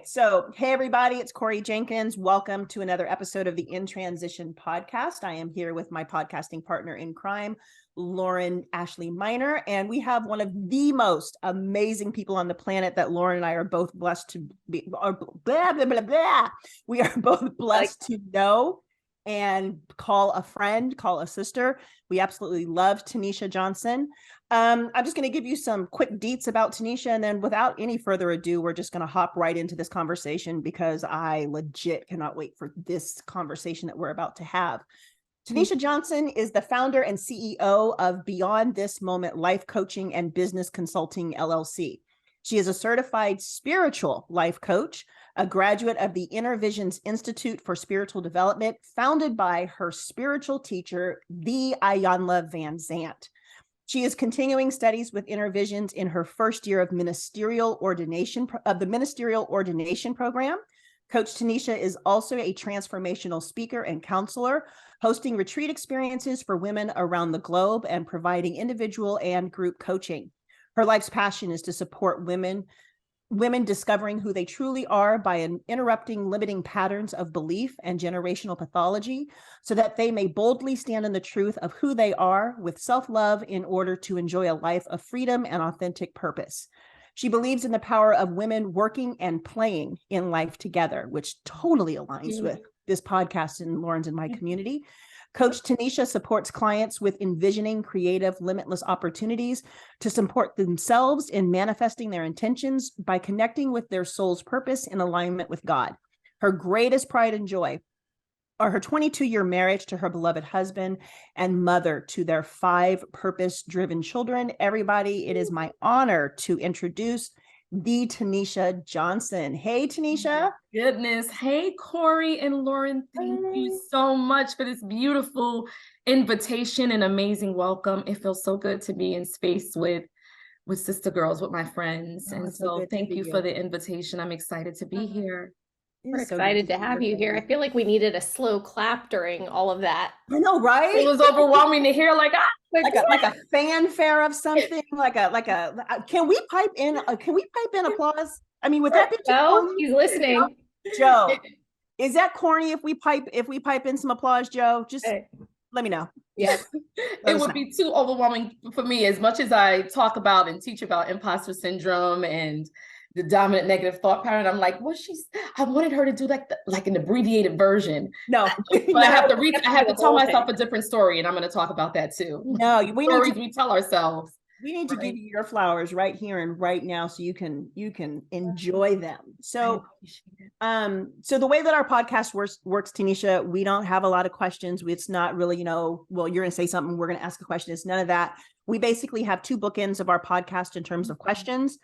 So hey everybody, it's Corey Jenkins. Welcome to another episode of the In Transition podcast. I am here with my podcasting partner in crime, Lauren Ashley Miner, and we have one of the most amazing people on the planet that Lauren and I are both blessed to be. We are both blessed to know and call a friend, call a sister. We absolutely love Tanishia Johnson. I'm just going to give you some quick deets about Tanishia, and then without any further ado, we're just going to hop right into this conversation because I legit cannot wait for this conversation that we're about to have. Tanishia Johnson is the founder and CEO of Beyond This Moment Life Coaching and Business Consulting, LLC. She is a certified spiritual life coach, a graduate of the Inner Visions Institute for Spiritual Development, founded by her spiritual teacher, the Iyanla Vanzant. She is continuing studies with Inner Visions in her first year of the Ministerial Ordination Program. Coach Tanishia is also a transformational speaker and counselor, hosting retreat experiences for women around the globe and providing individual and group coaching. Her life's passion is to support women discovering who they truly are by interrupting limiting patterns of belief and generational pathology so that they may boldly stand in the truth of who they are with self-love in order to enjoy a life of freedom and authentic purpose. She believes in the power of women working and playing in life together, which totally aligns with this podcast and Lauren's and my community. Coach Tanishia supports clients with envisioning creative, limitless opportunities to support themselves in manifesting their intentions by connecting with their soul's purpose in alignment with God. Her greatest pride and joy are her 22-year marriage to her beloved husband and mother to their 5 purpose-driven children. Everybody, it is my honor to introduce the Tanishia Johnson. Hey, Tanishia. Goodness. Hey, Corey and Lauren. Thank you so much for this beautiful invitation and amazing welcome. It feels so good to be in space with sister girls, with my friends. And so thank you for the invitation. I'm excited to be here. We're excited to have you here. I feel like we needed a slow clap during all of that. I know, right? It was overwhelming to hear like a fanfare of something, can we pipe in applause? I mean, would that be Joe? He's listening. Joe, is that corny if we pipe in some applause, Joe? Just let me know. Yes. It would be too overwhelming for me. As much as I talk about and teach about imposter syndrome and the dominant negative thought pattern, I'm like, I wanted her to do like an abbreviated version. No, but I have to tell myself a different story, and I'm going to talk about that too. No, we tell ourselves. We need to give you your flowers right here and right now so you can enjoy them. So so the way that our podcast works, Tanishia, we don't have a lot of questions. It's not really, well, you're going to say something, we're going to ask a question. It's none of that. We basically have 2 bookends of our podcast in terms of questions.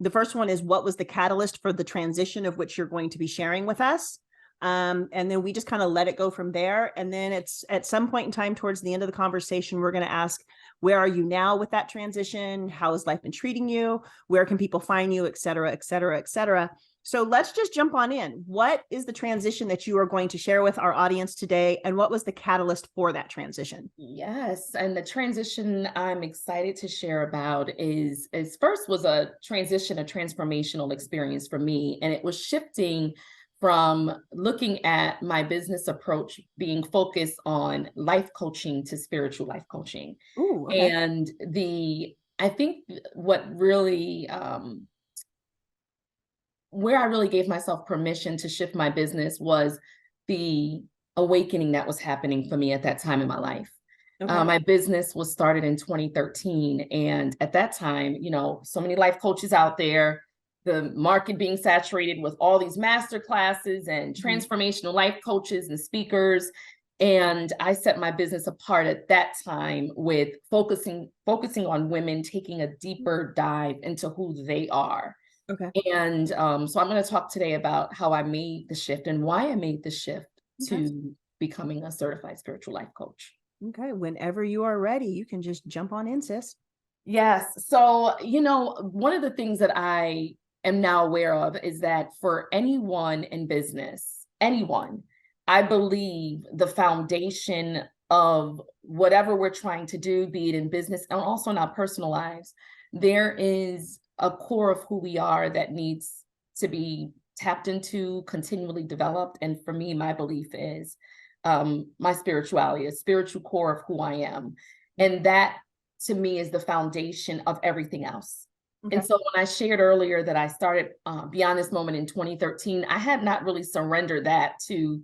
The first one is, what was the catalyst for the transition of which you're going to be sharing with us? And then we just kind of let it go from there. And then it's at some point in time towards the end of the conversation, we're going to ask, where are you now with that transition? How has life been treating you? Where can people find you, et cetera, et cetera, et cetera. So let's just jump on in. What is the transition that you are going to share with our audience today? And what was the catalyst for that transition? Yes. And the transition I'm excited to share about is first was a transformational experience for me. And it was shifting from looking at my business approach being focused on life coaching to spiritual life coaching. Ooh, okay. And I think what really, where I really gave myself permission to shift my business was the awakening that was happening for me at that time in my life. Okay. My business was started in 2013. And at that time, so many life coaches out there, the market being saturated with all these master classes and transformational life coaches and speakers. And I set my business apart at that time with focusing on women taking a deeper dive into who they are. Okay. And so I'm going to talk today about how I made the shift and why I made the shift to becoming a certified spiritual life coach. Okay. Whenever you are ready, you can just jump on in, sis. Yes. So, one of the things that I am now aware of is that for anyone in business, I believe the foundation of whatever we're trying to do, be it in business and also in our personal lives, there is a core of who we are that needs to be tapped into, continually developed. And for me, my belief is my spirituality, a spiritual core of who I am. And that to me is the foundation of everything else. Okay. And so when I shared earlier that I started Beyond This Moment in 2013, I had not really surrendered that to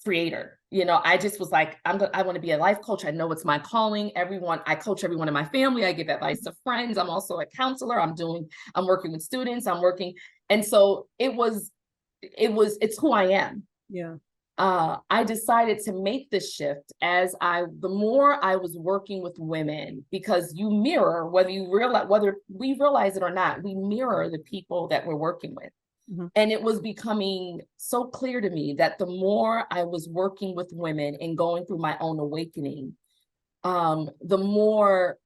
creator. You know, I just was like, I want to be a life coach. I know it's my calling. I coach everyone in my family. I give advice to friends. I'm also a counselor. I'm working with students. And so it's who I am. Yeah. I decided to make this shift the more I was working with women, because you mirror, whether we realize it or not, we mirror the people that we're working with. Mm-hmm. And it was becoming so clear to me that the more I was working with women and going through my own awakening, the more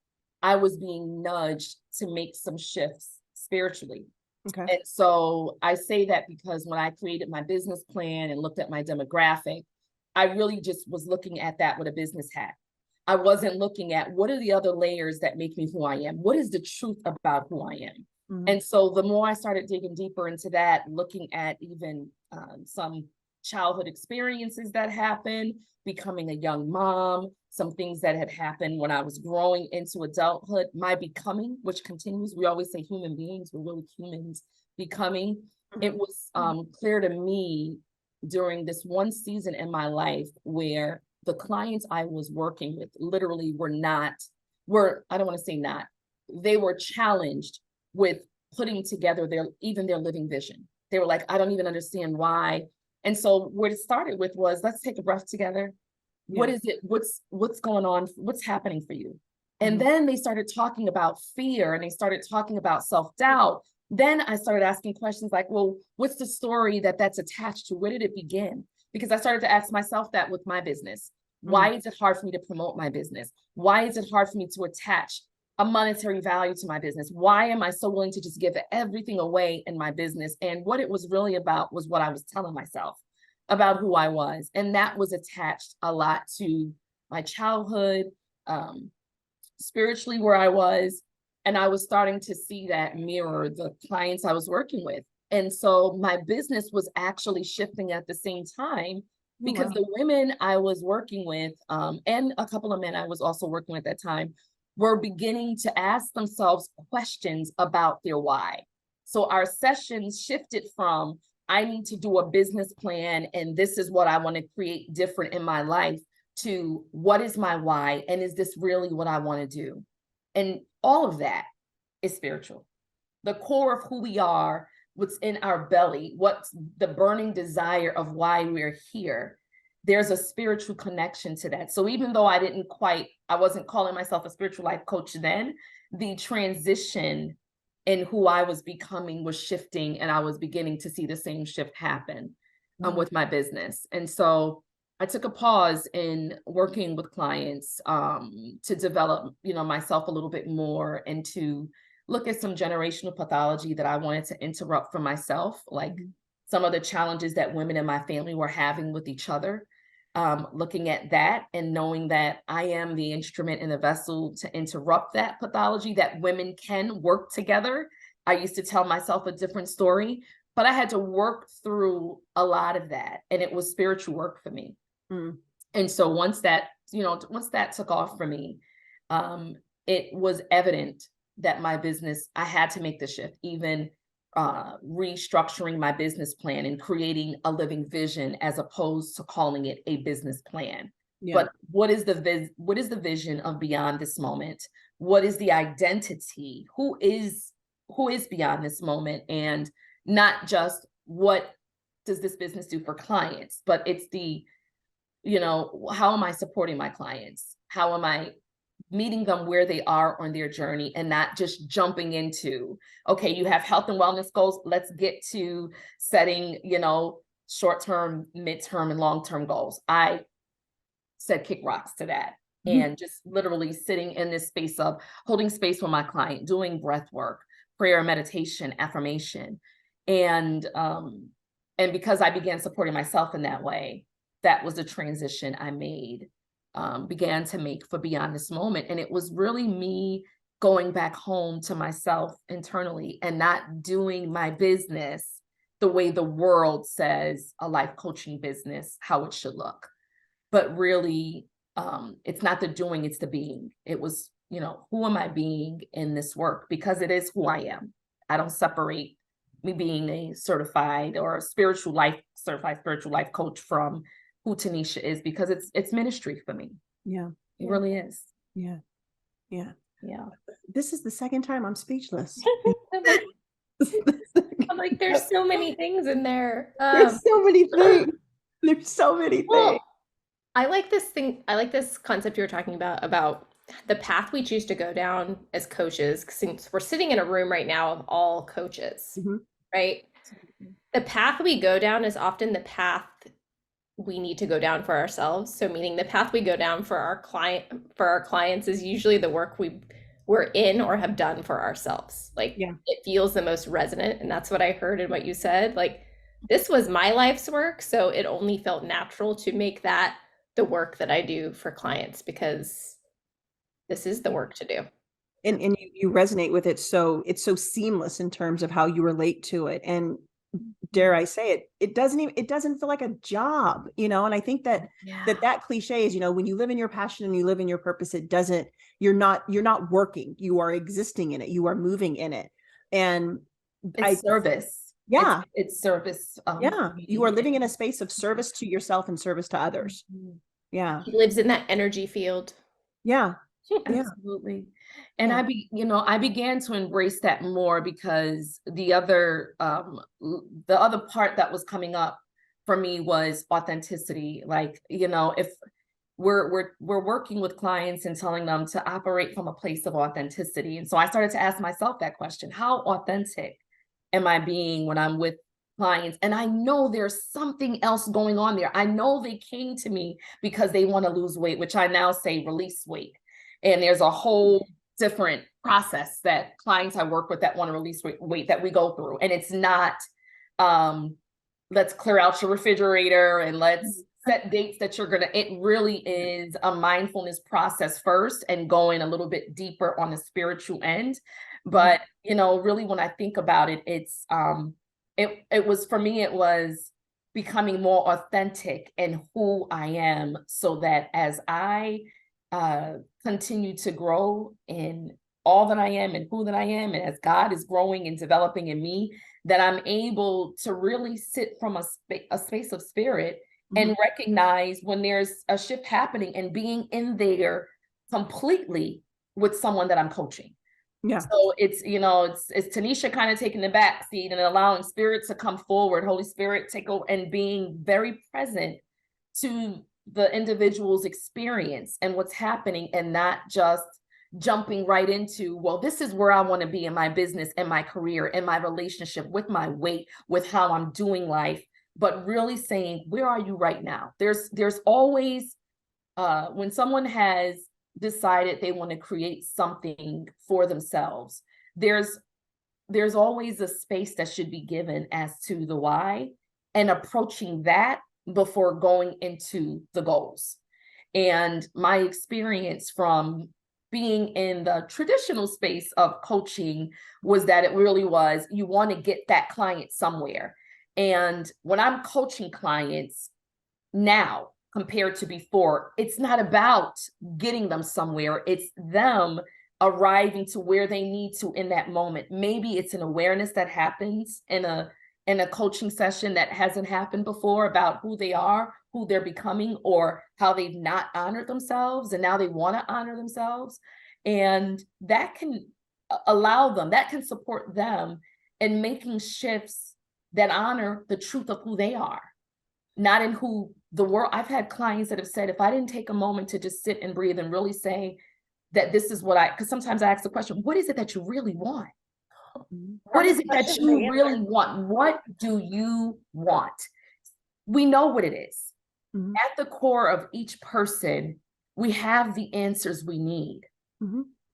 I was being nudged to make some shifts spiritually. Okay. And so I say that because when I created my business plan and looked at my demographic, I really just was looking at that with a business hat. I wasn't looking at what are the other layers that make me who I am? What is the truth about who I am? Mm-hmm. And so the more I started digging deeper into that, looking at even some childhood experiences that happened, becoming a young mom, some things that had happened when I was growing into adulthood, my becoming, which continues. We always say human beings, we're really humans becoming. Mm-hmm. It was clear to me during this one season in my life where the clients I was working with literally I don't want to say not, they were challenged with putting together their living vision. They were like, I don't even understand why. And so what it started with was, let's take a breath together. Yeah. What is it? What's going on? What's happening for you? And Mm-hmm. then they started talking about fear, and they started talking about self-doubt. Then I started asking questions like, well, what's the story that's attached to? Where did it begin? Because I started to ask myself that with my business. Why is it hard for me to promote my business? Why is it hard for me to attach a monetary value to my business? Why am I so willing to just give everything away in my business? And what it was really about was what I was telling myself about who I was. And that was attached a lot to my childhood, spiritually where I was. And I was starting to see that mirror the clients I was working with. And so my business was actually shifting at the same time, because the women I was working with, and a couple of men I was also working with at that time, were beginning to ask themselves questions about their why. So our sessions shifted from, I need to do a business plan and this is what I want to create different in my life, to what is my why? And is this really what I want to do? And all of that is spiritual. The core of who we are, what's in our belly, what's the burning desire of why we're here, there's a spiritual connection to that. So even though I wasn't calling myself a spiritual life coach then, the transition in who I was becoming was shifting, and I was beginning to see the same shift happen with my business. And so I took a pause in working with clients to develop, myself a little bit more, and to look at some generational pathology that I wanted to interrupt for myself, like some of the challenges that women in my family were having with each other. Looking at that and knowing that I am the instrument and the vessel to interrupt that pathology, that women can work together. I used to tell myself a different story, but I had to work through a lot of that, and it was spiritual work for me. And so once that took off for me, it was evident that my business, I had to make the shift, even restructuring my business plan and creating a living vision as opposed to calling it a business plan. Yeah. But what is the vision of Beyond This Moment? What is the identity? Who is Beyond This Moment? And not just what does this business do for clients, but it's how am I supporting my clients? How am I meeting them where they are on their journey, and not just jumping into, okay, you have health and wellness goals, let's get to setting, short-term, mid-term, and long-term goals. I said kick rocks to that. And just literally sitting in this space of holding space with my client, doing breath work, prayer, meditation, affirmation. And because I began supporting myself in that way, that was the transition I began to make for Beyond This Moment. And it was really me going back home to myself internally and not doing my business the way the world says a life coaching business, how it should look. But really, it's not the doing, it's the being. It was, who am I being in this work? Because it is who I am. I don't separate me being a certified or a certified spiritual life coach from who Tanishia is, because it's ministry for me. Yeah. It really is. Yeah. Yeah. Yeah. This is the second time I'm speechless. I'm like, there's so many things in there. There's so many things. There's so many things. Well, I like this concept you were talking about the path we choose to go down as coaches, since we're sitting in a room right now of all coaches, right? The path we go down is often the path we need to go down for ourselves. So meaning the path we go down for our clients is usually the work we're in or have done for ourselves. Like it feels the most resonant. And that's what I heard in what you said. Like, this was my life's work. So it only felt natural to make that the work that I do for clients, because this is the work to do. And you resonate with it. So it's so seamless in terms of how you relate to it. And dare I say it, it doesn't feel like a job, and I think that that cliche is, when you live in your passion and you live in your purpose, you're not working, you are existing in it, you are moving in it. And it's service. Yeah. It's service. You are living in a space of service to yourself and service to others. Yeah. He lives in that energy field. Yeah. Absolutely. And I began to embrace that more, because the other part that was coming up for me was authenticity. Like, if we're working with clients and telling them to operate from a place of authenticity. And so I started to ask myself that question: how authentic am I being when I'm with clients? And I know there's something else going on there. I know they came to me because they want to lose weight, which I now say release weight. And there's a whole different process that clients I work with that want to release weight that we go through. And it's not, let's clear out your refrigerator and let's set dates that you're it really is a mindfulness process first, and going a little bit deeper on the spiritual end. But, really when I think about it, it's, it was, for me, it was becoming more authentic in who I am, so that as I continue to grow in all that I am and who that I am, and as God is growing and developing in me, that I'm able to really sit from a space of spirit and recognize when there's a shift happening, and being in there completely with someone that I'm coaching. Yeah. So it's, it's Tanishia kind of taking the back seat and allowing spirit to come forward, Holy Spirit take over, and being very present to the individual's experience and what's happening, and not just jumping right into, well, this is where I want to be in my business and my career and my relationship with my weight, with how I'm doing life, but really saying, where are you right now? There's always, when someone has decided they want to create something for themselves, there's always a space that should be given as to the why, and approaching that before going into the goals. And my experience from being in the traditional space of coaching was that it really was, you want to get that client somewhere. And when I'm coaching clients now compared to before, it's not about getting them somewhere. It's them arriving to where they need to in that moment. Maybe it's an awareness that happens in a coaching session that hasn't happened before, about who they are, who they're becoming, or how they've not honored themselves and now they want to honor themselves. And that can allow them, that can support them in making shifts that honor the truth of who they are, not in who the world. I've had clients that have said, if I didn't take a moment to just sit and breathe and really say that this is what because sometimes I ask the question, what is it that you really want? What is it that you really want? What do you want? We know what it is. At the core of each person, we have the answers we need.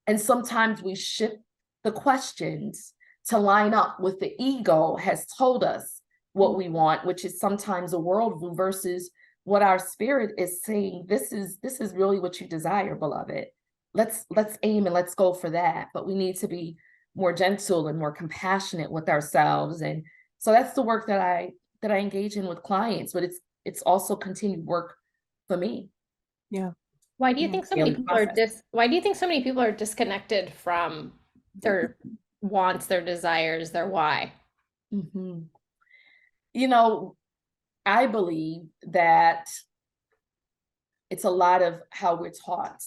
And sometimes we shift the questions to line up with the ego has told us what we want, which is sometimes a worldview, versus what our spirit is saying. This is really what you desire, beloved. Let's aim and let's go for that. But we need to be more gentle and more compassionate with ourselves, and So that's the work that I engage in with clients, but it's also continued work for me. Yeah. Why do you think so many Daily people are process. why do you think so many people are disconnected from their wants, their desires, their why? Mhm. You know, I believe that it's a lot of how we're taught.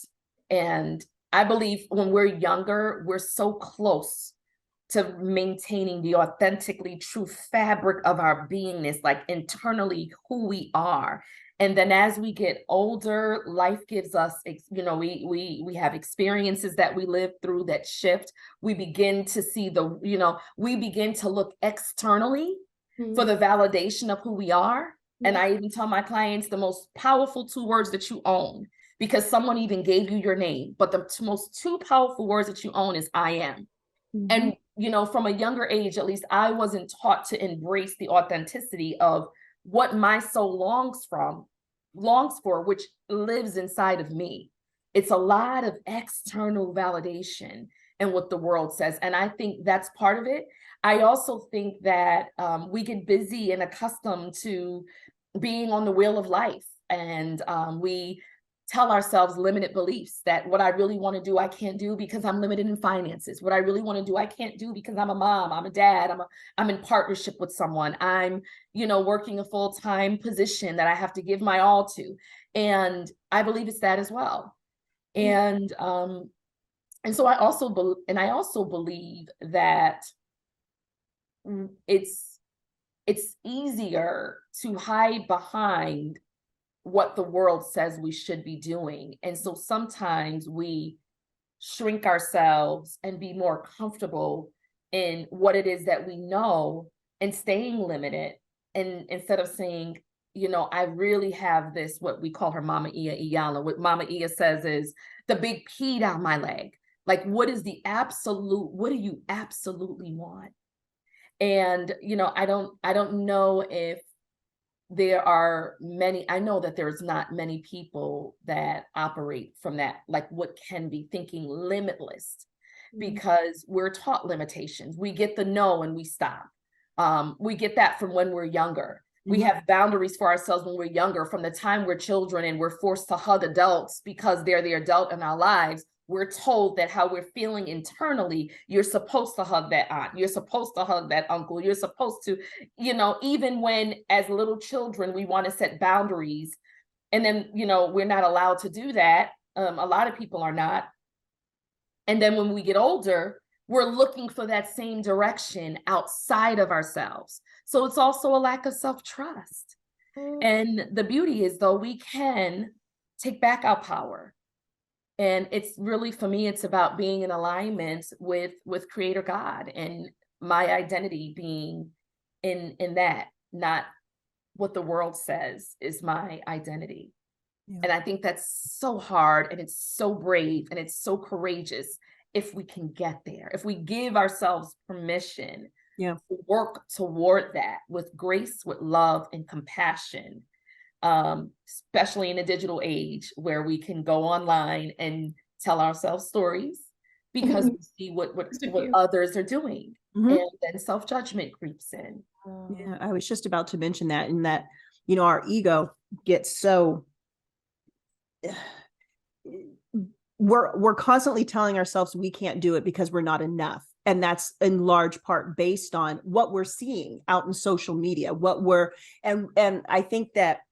And I believe when we're younger, we're so close to maintaining the authentically true fabric of our beingness, like internally who we are. And then as we get older, life gives us, we have experiences that we live through that shift. We begin to see we begin to look externally for the validation of who we are. And I even tell my clients the most powerful 2 words that you own, because someone even gave you your name, but the most 2 powerful words that you own is I am. And, from a younger age, at least I wasn't taught to embrace the authenticity of what my soul longs for, which lives inside of me. It's a lot of external validation and what the world says. And I think that's part of it. I also think that we get busy and accustomed to being on the wheel of life. And we tell ourselves limited beliefs that what I really want to do, I can't do because I'm limited in finances. What I really want to do, I can't do because I'm a mom, I'm a dad, I'm in partnership with someone. I'm, working a full-time position that I have to give my all to. And I believe it's that as well. And so I also believe that it's easier to hide behind what the world says we should be doing. And so sometimes we shrink ourselves and be more comfortable in what it is that we know and staying limited. And instead of saying, I really have this, what we call her Mama Ia Iyala. What Mama Ia says is the big P down my leg. Like, what do you absolutely want? And, I don't know if there are many, I know that there's not many people that operate from that, like what can be thinking limitless, because we're taught limitations. We get the no and we stop. We get that from when we're younger. We have boundaries for ourselves when we're younger, from the time we're children and we're forced to hug adults because they're the adult in our lives. We're told that how we're feeling internally, you're supposed to hug that aunt, you're supposed to hug that uncle, you're supposed to, even when as little children, we want to set boundaries. And then, we're not allowed to do that. A lot of people are not. And then when we get older, we're looking for that same direction outside of ourselves. So it's also a lack of self-trust. And the beauty is, though, we can take back our power. And it's really, for me, it's about being in alignment with Creator God, and my identity being in that, not what the world says is my identity. And I think that's so hard, and it's so brave, and it's so courageous if we can get there, if we give ourselves permission to work toward that with grace, with love and compassion. Especially in a digital age where we can go online and tell ourselves stories because we see what others are doing, and then self-judgment creeps in. Yeah, I was just about to mention that, in that, our ego gets so, we're constantly telling ourselves we can't do it because we're not enough. And that's in large part based on what we're seeing out in social media, and I think that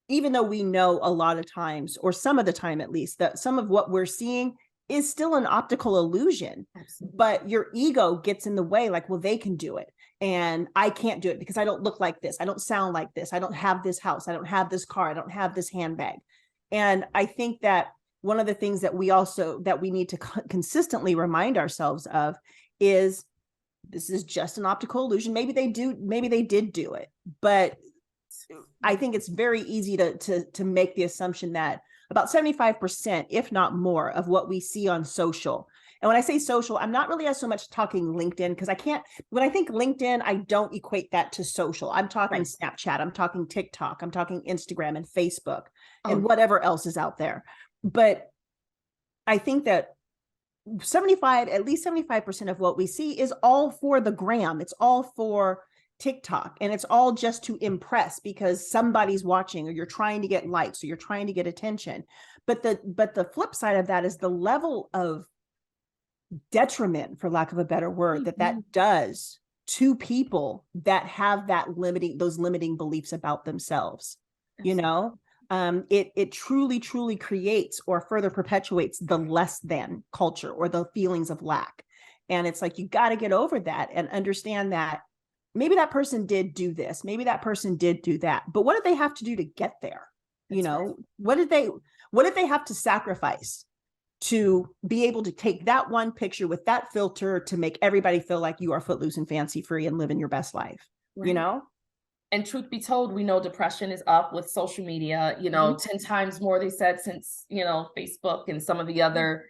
even though we know a lot of times, or some of the time at least, that some of what we're seeing is still an optical illusion. Absolutely. But your ego gets in the way, like, well, they can do it and I can't do it because I don't look like this, I don't sound like this, I don't have this house, I don't have this car, I don't have this handbag. And I think that one of the things that we need to consistently remind ourselves of is, this is just an optical illusion. Maybe they did do it, but I think it's very easy to make the assumption that about 75%, if not more, of what we see on social. And when I say social, I'm not really so much talking LinkedIn, because when I think LinkedIn, I don't equate that to social. I'm talking Snapchat, I'm talking TikTok, I'm talking Instagram and Facebook and whatever else is out there. But I think that at least 75% of what we see is all for the gram. It's all for TikTok, and it's all just to impress because somebody's watching, or you're trying to get likes, or you're trying to get attention. But the flip side of that is the level of detriment, for lack of a better word, that does to people that have those limiting beliefs about themselves. You know, it truly creates or further perpetuates the less than culture or the feelings of lack. And it's like, you got to get over that and understand that maybe that person did do this, maybe that person did do that, but what did they have to do to get there? You know, what did they have to sacrifice to be able to take that one picture with that filter to make everybody feel like you are footloose and fancy free and living your best life, you know? And truth be told, we know depression is up with social media, you know, 10 times more, they said, since, you know, Facebook and some of the other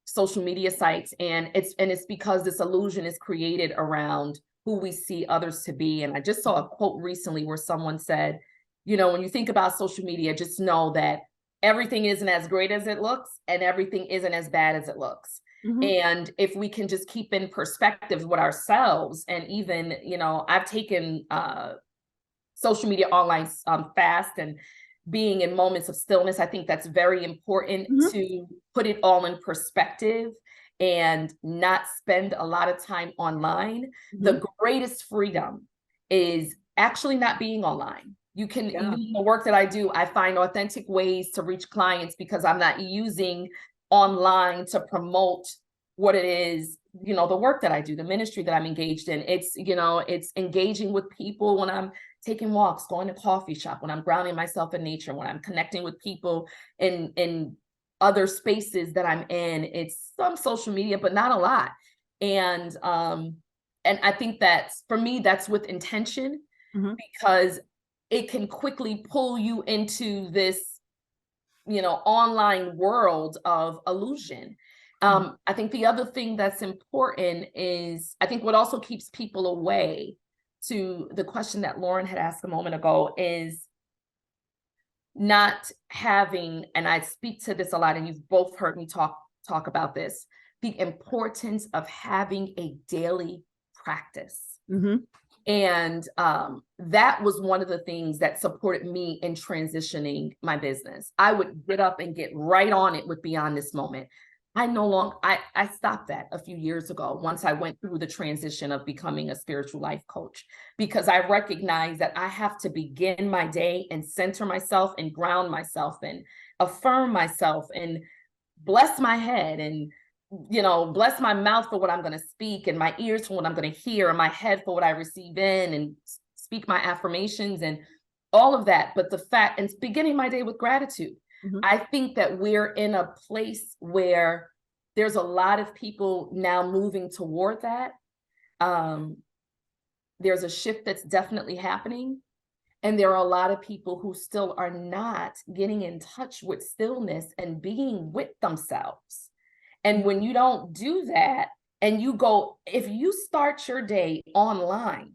social media sites. And it's because this illusion is created around who we see others to be. And I just saw a quote recently where someone said, you know, when you think about social media, just know that everything isn't as great as it looks and everything isn't as bad as it looks. And if we can just keep in perspective with ourselves, and even, you know, I've taken social media online fast, and being in moments of stillness, I think that's very important to put it all in perspective and not spend a lot of time online. The greatest freedom is actually not being online. You can, even in the work that I do, I find authentic ways to reach clients because I'm not using online to promote what it is, you know, the work that I do, the ministry that I'm engaged in. It's, you know, it's engaging with people when I'm taking walks, going to coffee shop, when I'm grounding myself in nature, when I'm connecting with people in other spaces that I'm in. It's some social media, but not a lot. And I think that's, for me, that's with intention, because it can quickly pull you into this, you know, online world of illusion. I think the other thing that's important is, I think what also keeps people away, to the question that Lauren had asked a moment ago, is not having, and I speak to this a lot, and you've both heard me talk about this, the importance of having a daily practice. And that was one of the things that supported me in transitioning my business. I would get up and get right on it with Beyond This Moment. I stopped that a few years ago once I went through the transition of becoming a spiritual life coach, because I recognized that I have to begin my day and center myself and ground myself and affirm myself and bless my head and, you know, bless my mouth for what I'm going to speak, and my ears for what I'm going to hear, and my head for what I receive in, and speak my affirmations and all of that. But the fact, and beginning my day with gratitude. I think that we're in a place where there's a lot of people now moving toward that. There's a shift that's definitely happening. And there are a lot of people who still are not getting in touch with stillness and being with themselves. And when you don't do that, and you go, if you start your day online,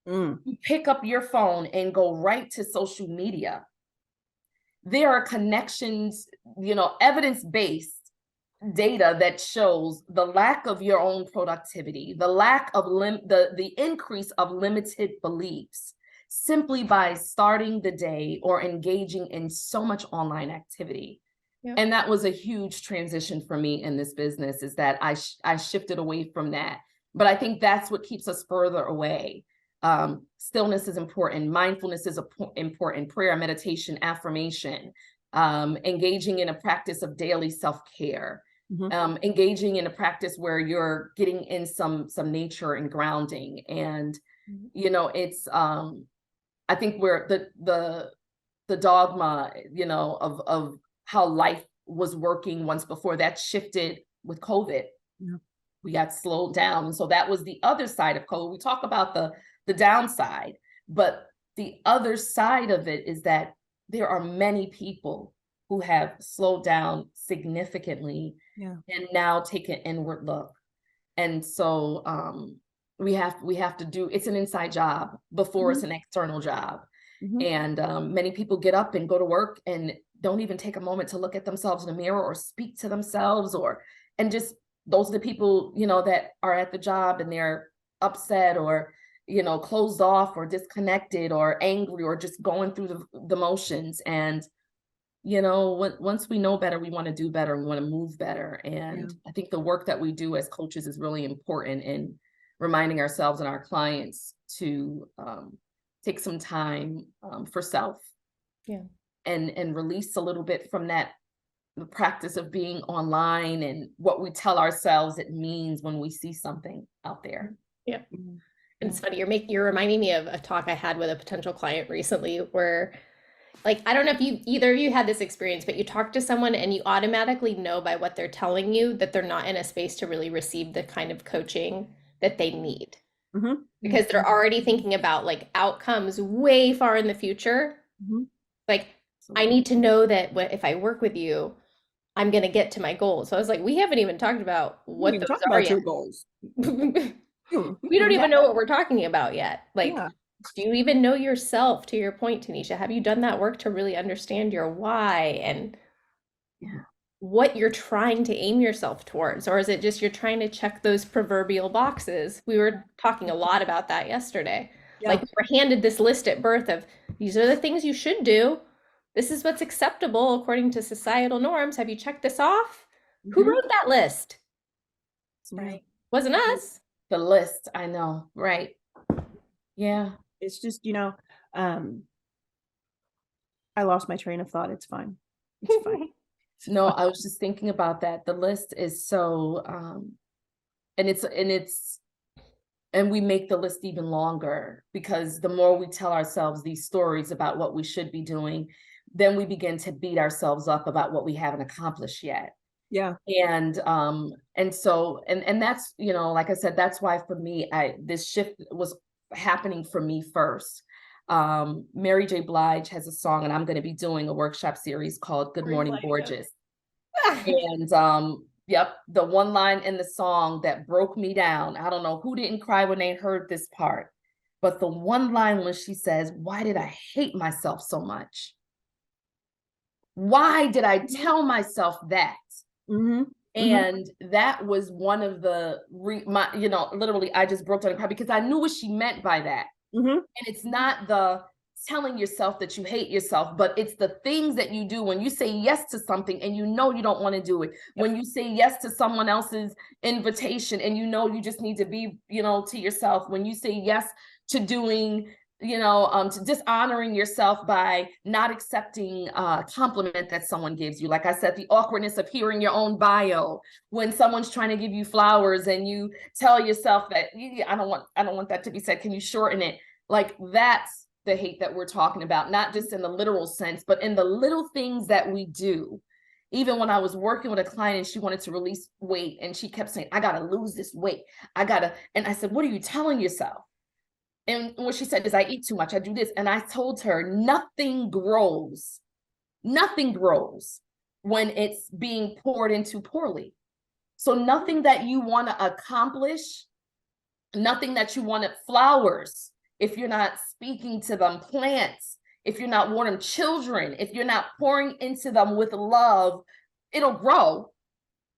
you pick up your phone and go right to social media, there are connections, you know, evidence-based data that shows the lack of your own productivity, the lack of the increase of limited beliefs, simply by starting the day or engaging in so much online activity. And that was a huge transition for me in this business, is that I shifted away from that. But I think that's what keeps us further away. Stillness is important. Mindfulness is important. Prayer, meditation, affirmation, engaging in a practice of daily self-care, engaging in a practice where you're getting in some nature and grounding. And, you know, it's, I think where the dogma, you know, of how life was working once before, that shifted with COVID. We got slowed down. And so that was the other side of COVID. We talk about the downside, but the other side of it is that there are many people who have slowed down significantly and now take an inward look. And so we have to do, it's an inside job before it's an external job. And many people get up and go to work and don't even take a moment to look at themselves in the mirror or speak to themselves, and just, those are the people, you know, that are at the job and they're upset, or, closed off or disconnected or angry or just going through the motions. And, once we know better, we want to do better. We want to move better. And I think the work that we do as coaches is really important in reminding ourselves and our clients to take some time for self. Yeah. And release a little bit from the practice of being online and what we tell ourselves it means when we see something out there. Yeah. And it's funny, you're reminding me of a talk I had with a potential client recently where, like, I don't know if either of you had this experience, but you talk to someone and you automatically know by what they're telling you that they're not in a space to really receive the kind of coaching that they need. Mm-hmm. Because they're already thinking about like outcomes way far in the future. Mm-hmm. Like, I need to know that if I work with you, I'm going to get to my goals. So I was like, we haven't even talked about what those are yet. Your goals. We don't even know what we're talking about yet. Like, do you even know yourself? To your point, Tanisha, have you done that work to really understand your why and what you're trying to aim yourself towards? Or is it just you're trying to check those proverbial boxes? We were talking a lot about that yesterday. Like, we were handed this list at birth of these are the things you should do. This is what's acceptable according to societal norms. Have you checked this off? Who wrote that list? Right. Wasn't us. The list, I know. Right. Yeah. It's just, I lost my train of thought. It's fine. It's fine. No, I was just thinking about that. The list is so, and we make the list even longer because the more we tell ourselves these stories about what we should be doing, then we begin to beat ourselves up about what we haven't accomplished yet. Yeah. And so that's, like I said, that's why for me, this shift was happening for me first. Mary J. Blige has a song, and I'm going to be doing a workshop series called Good Morning Gorgeous. And the one line in the song that broke me down, I don't know who didn't cry when they heard this part, but the one line when she says, "Why did I hate myself so much? Why did I tell myself that?" Mm-hmm. And that was one of the, literally, I just broke down and cried because I knew what she meant by that. Mm-hmm. And it's not the telling yourself that you hate yourself, but it's the things that you do when you say yes to something and you don't want to do it. When you say yes to someone else's invitation and you just need to be, to yourself. When you say yes to doing, to dishonoring yourself by not accepting a compliment that someone gives you. Like I said, the awkwardness of hearing your own bio when someone's trying to give you flowers and you tell yourself that I don't want that to be said. Can you shorten it? Like, that's the hate that we're talking about, not just in the literal sense, but in the little things that we do. Even when I was working with a client and she wanted to release weight and she kept saying, "I got to lose this weight. And I said, "What are you telling yourself?" And what she said is, "I eat too much. I do this." And I told her, nothing grows when it's being poured into poorly. So nothing that you want to accomplish, nothing that you want to, flowers, if you're not speaking to them, plants, if you're not watering children, if you're not pouring into them with love, it'll grow.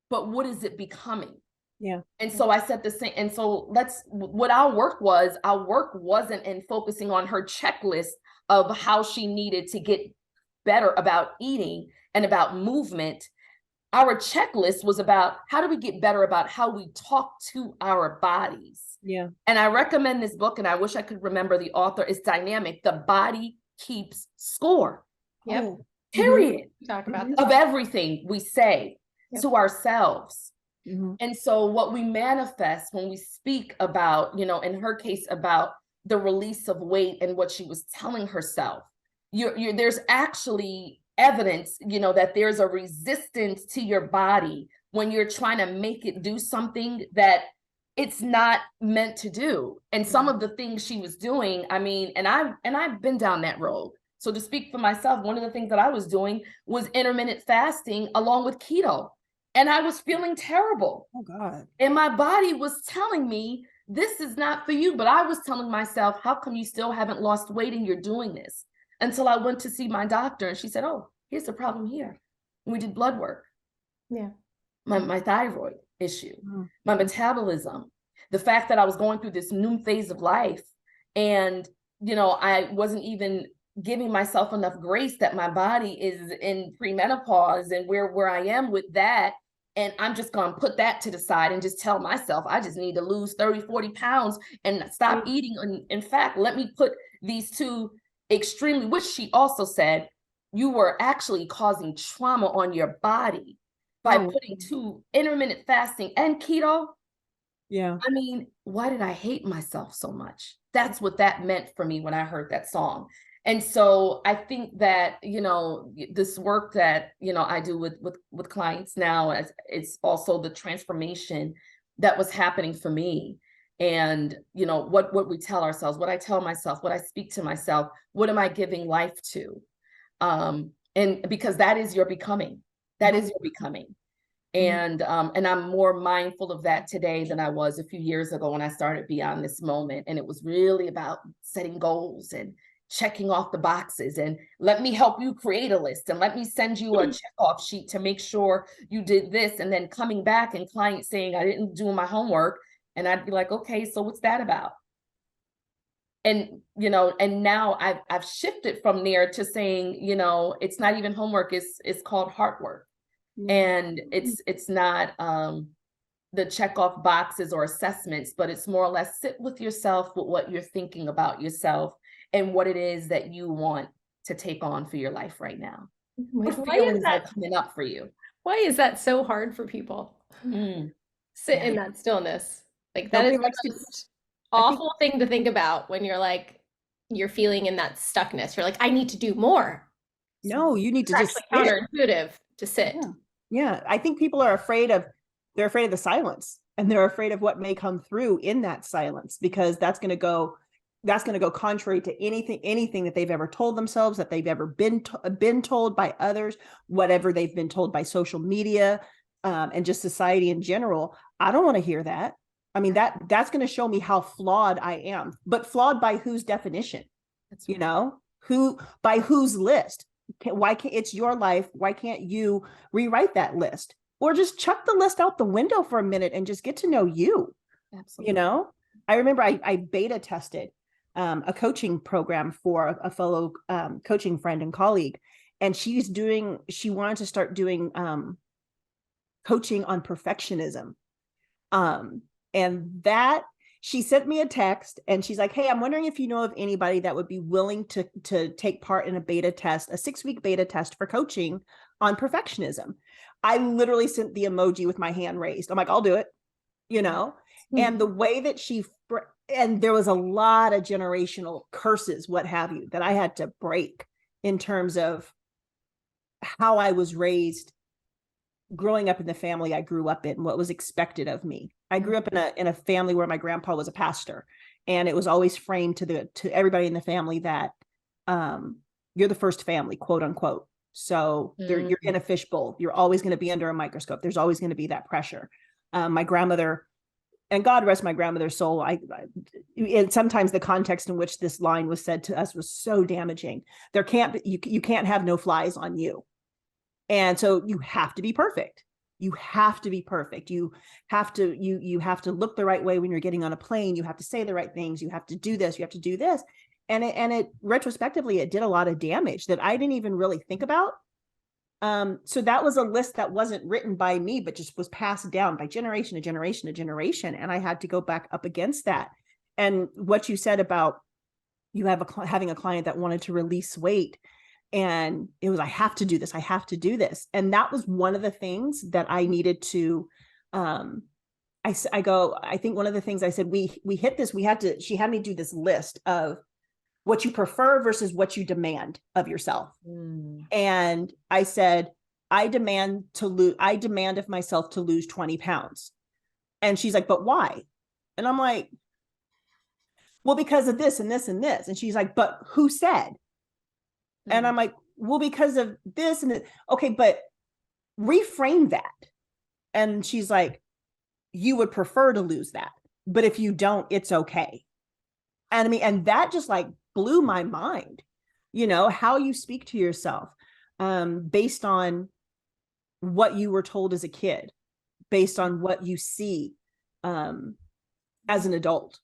But what is it becoming? Yeah. And so I said the same. And so what our work wasn't in focusing on her checklist of how she needed to get better about eating and about movement. Our checklist was about how do we get better about how we talk to our bodies. Yeah. And I recommend this book, and I wish I could remember the author. It's dynamic. The Body Keeps Score. Yep. Period. Talk about Of everything we say to ourselves. Mm-hmm. And so what we manifest when we speak about, in her case, about the release of weight and what she was telling herself, there's actually evidence, that there's a resistance to your body when you're trying to make it do something that it's not meant to do. And some of the things she was doing, and I've been down that road. So to speak for myself, one of the things that I was doing was intermittent fasting along with keto. And I was feeling terrible. Oh, God. And my body was telling me, this is not for you. But I was telling myself, how come you still haven't lost weight and you're doing this? Until I went to see my doctor and she said, "Oh, here's the problem here." And we did blood work. Yeah. My thyroid issue, my metabolism, the fact that I was going through this new phase of life And, I wasn't even giving myself enough grace that my body is in premenopause and where I am with that. And I'm just going to put that to the side and just tell myself, I just need to lose 30, 40 pounds and stop eating. And in fact, let me put these two extremely, which she also said, you were actually causing trauma on your body by putting two intermittent fasting and keto. Yeah. I mean, why did I hate myself so much? That's what that meant for me when I heard that song. And so I think that, this work that, I do with clients now, it's also the transformation that was happening for me. And, what we tell ourselves, what I tell myself, what I speak to myself, what am I giving life to? And because that is your becoming, that is your becoming. And I'm more mindful of that today than I was a few years ago when I started Beyond This Moment. And it was really about setting goals and checking off the boxes, and let me help you create a list, and let me send you a check off sheet to make sure you did this. And then coming back and clients saying, I didn't do my homework. And I'd be like, okay, so what's that about? And, and now I've shifted from there to saying, it's not even homework, it's called hard work. And it's not the check off boxes or assessments, but it's more or less sit with yourself with what you're thinking about yourself and what it is that you want to take on for your life right now. What feelings are coming up for you? Why is that so hard for people? Sit in that stillness. Like that is the most awful thing to think about when you're feeling in that stuckness. You're like, I need to do more. No, you need to just sit. Counterintuitive to sit. Yeah. I think people are they're afraid of the silence, and they're afraid of what may come through in that silence, because that's going to go contrary to anything that they've ever told themselves, that they've ever been told by others, whatever they've been told by social media, and just society in general. I don't want to hear that. I mean, that's going to show me how flawed I am, but flawed by whose definition? That's right. By whose list? Why can't it's your life? Why can't you rewrite that list, or just chuck the list out the window for a minute and just get to know you? Absolutely. I remember I beta tested a coaching program for a fellow coaching friend and colleague, and she wanted to start doing coaching on perfectionism. And that she sent me a text, and she's like, hey, I'm wondering if you know of anybody that would be willing to take part in a 6-week beta test for coaching on perfectionism. I literally sent the emoji with my hand raised. I'm like, I'll do it, and the way that and there was a lot of generational curses, what have you, that I had to break in terms of how I was raised, growing up in the family I grew up in, what was expected of me. I grew up in a family where my grandpa was a pastor, and it was always framed to everybody in the family that you're the first family, quote unquote. So you're in a fishbowl. You're always going to be under a microscope. There's always going to be that pressure. My grandmother, and God rest my grandmother's soul, and sometimes the context in which this line was said to us was so damaging. You can't have no flies on you. And so you have to be perfect. You have to be perfect. You have to look the right way when you're getting on a plane. You have to say the right things. You have to do this. You have to do this. And it retrospectively, it did a lot of damage that I didn't even really think about. So that was a list that wasn't written by me, but just was passed down by generation to generation to generation. And I had to go back up against that. And what you said about having a client that wanted to release weight, and it was, I have to do this. I have to do this. And that was one of the things that I needed to, I think one of the things I said, we hit this, she had me do this list of what you prefer versus what you demand of yourself. And I said, I demand of myself to lose 20 pounds. And she's like, but why? And I'm like, well, because of this and this and this. And she's like, but who said? And I'm like, well, because of this and this. Okay, but reframe that. And she's like, you would prefer to lose that, but if you don't, it's okay. And I mean, and that just like blew my mind, how you speak to yourself, based on what you were told as a kid, based on what you see, as an adult,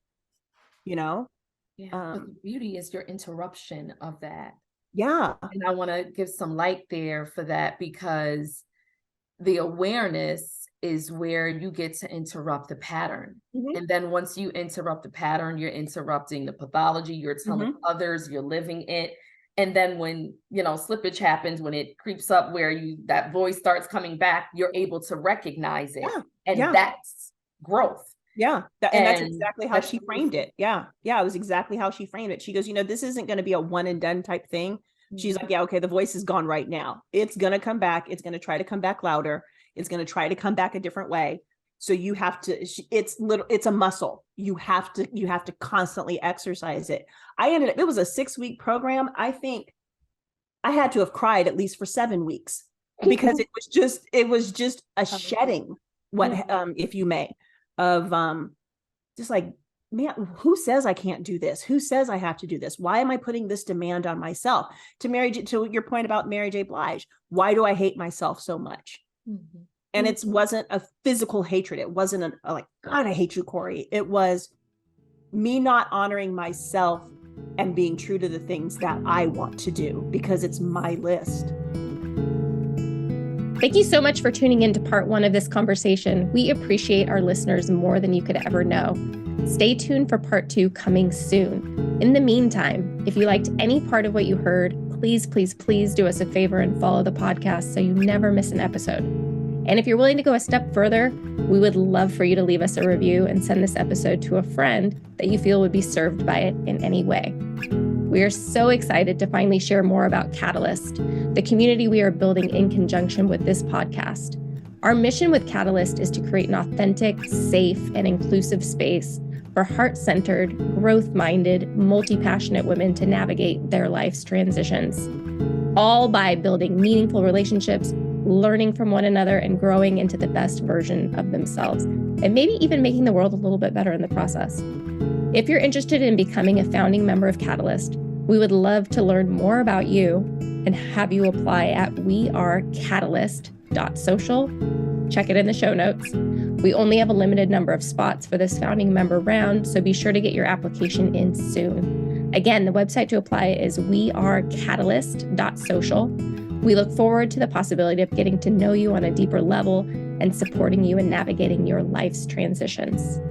Yeah, but the beauty is your interruption of that. Yeah. And I want to give some light there for that, because the awareness is where you get to interrupt the pattern. And then once you interrupt the pattern, you're interrupting the pathology, you're telling others, you're living it. And then when, slippage happens, when it creeps up where that voice starts coming back, you're able to recognize it. And that's growth. Yeah. And that's exactly how she framed it. Yeah. Yeah. It was exactly how she framed it. She goes, this isn't going to be a one and done type thing. She's like, yeah, okay, the voice is gone right now. It's going to come back. It's going to try to come back louder. It's going to try to come back a different way. So you have to, it's a muscle. You have to constantly exercise it. It was a 6-week program. I think I had to have cried at least for 7 weeks, because it was just a shedding, if you may, of just like, man, who says I can't do this? Who says I have to do this? Why am I putting this demand on myself? To your point about Mary J. Blige, why do I hate myself so much? And it wasn't a physical hatred. It wasn't like, God, I hate you, Corey. It was me not honoring myself and being true to the things that I want to do, because it's my list. Thank you so much for tuning in to part 1 of this conversation. We appreciate our listeners more than you could ever know. Stay tuned for part 2 coming soon. In the meantime, if you liked any part of what you heard, please, please, please do us a favor and follow the podcast so you never miss an episode. And if you're willing to go a step further, we would love for you to leave us a review and send this episode to a friend that you feel would be served by it in any way. We are so excited to finally share more about Catalyst, the community we are building in conjunction with this podcast. Our mission with Catalyst is to create an authentic, safe, and inclusive space for heart-centered, growth-minded, multi-passionate women to navigate their life's transitions, all by building meaningful relationships, learning from one another, and growing into the best version of themselves, and maybe even making the world a little bit better in the process. If you're interested in becoming a founding member of Catalyst, we would love to learn more about you and have you apply at wearecatalyst.social. Check it in the show notes. We only have a limited number of spots for this founding member round, so be sure to get your application in soon. Again, the website to apply is wearecatalyst.social. We look forward to the possibility of getting to know you on a deeper level and supporting you in navigating your life's transitions.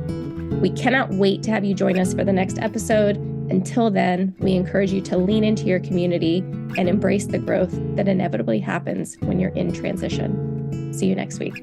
We cannot wait to have you join us for the next episode. Until then, we encourage you to lean into your community and embrace the growth that inevitably happens when you're in transition. See you next week.